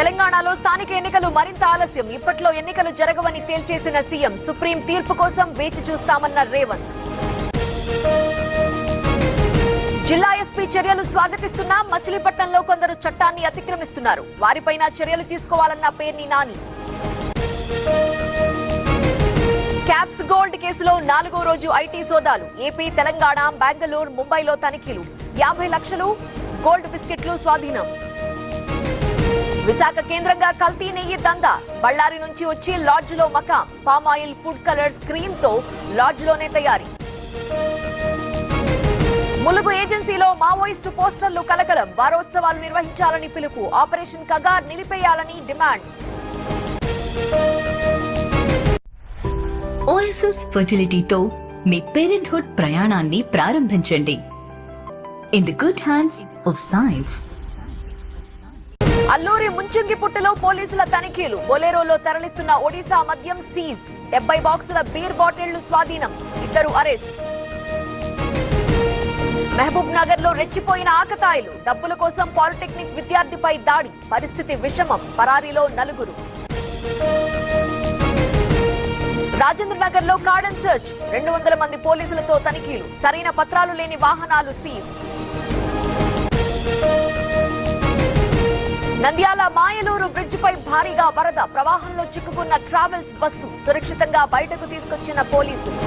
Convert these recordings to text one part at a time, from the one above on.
తెలంగాణలో స్థానిక ఎన్నికలు మరింత ఆలస్యం. ఇప్పట్లో ఎన్నికలు జరగవని తేల్చేసిన సీఎం. సుప్రీం తీర్పు కోసం వేచి చూస్తామన్న రేవంత్. జిల్లా ఎస్పీ చర్యలు స్వాగతిస్తున్నా మచిలీపట్నంలో కొందరు చట్టాన్ని అతిక్రమిస్తున్నారు. వారిపైన చర్యలు తీసుకోవాలన్న పేర్ని నాని. క్యాప్స్ గోల్డ్ కేసులో 4వ రోజు ఐటీ సోదాలు. ఏపీ, తెలంగాణ, బెంగళూరు, ముంబైలో తనిఖీలు. 50 లక్షలు గోల్డ్ బిస్కెట్లు స్వాధీనం. విశాఖ కేంద్రంగా కల్తీ నెయ్యి దందా. బళ్ళారి నుంచి వచ్చి లాడ్జ్ లో మకాం. పామాయిల్, ఫుడ్ కలర్స్, క్రీమ్ తో లాడ్జ్ లోనే తయారీ. ములుగు ఏజెన్సీలో మావోయిస్టు పోస్టర్లు కలకలం. వారోత్సవాలు నిర్వహించాలని పిలుపు. ఆపరేషన్ కగార్ నిలిపేయాలని డిమాండ్. ఓఎస్ఎస్ ఫర్టిలిటీతో మీ పేరెంట్హుడ్ ప్రయాణాన్ని ప్రారంభించండి. In the good hands of science. Alluri ముంచుంగిపుట్టులో పోలీసుల తనిఖీలు. బొలెరోలో తరలిస్తున్న ఒడిశా మద్యం సీజ్. 70 బాక్సుల బీర్ బాటిళ్లు స్వాధీనం. 2 అరెస్ట్. మహబూబ్ నగర్ లో రెచ్చిపోయిన ఆకతాయిలు. డబ్బుల కోసం పాలిటెక్నిక్ విద్యార్థిపై దాడి. పరిస్థితి విషమం. పరారీలో 4. రాజేంద్ర నగర్ లో కార్డన్ సర్చ్. 200 మంది పోలీసులతో తనిఖీలు. సరైన పత్రాలు లేని వాహనాలు సీజ్. నంద్యాల మాయలూరు బ్రిడ్జ్ పై భారీగా వరద. ప్రవాహంలో చిక్కుకున్న ట్రావెల్స్ బస్సు సురక్షితంగా బయటకు తీసుకొచ్చిన పోలీసులు.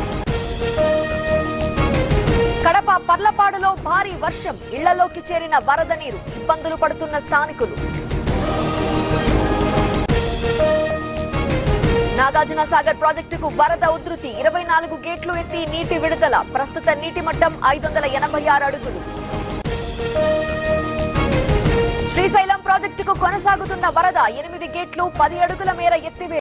కడప పర్లపాడులో భారీ వర్షం. ఇళ్లలోకి చేరిన వరద నీరు. ఇబ్బందులు పడుతున్న స్థానికులు. నాగార్జున సాగర్ ప్రాజెక్టుకు వరద ఉధృతి. 24 గేట్లు ఎత్తి నీటి విడుదల. ప్రస్తుత నీటి మట్టం 586 అడుగులు. శ్రీశైలం ప్రాజెక్టుకు కొనసాగుతున్న వరద. 8 గేట్లు 10 అడుగుల మేర ఎత్తివే.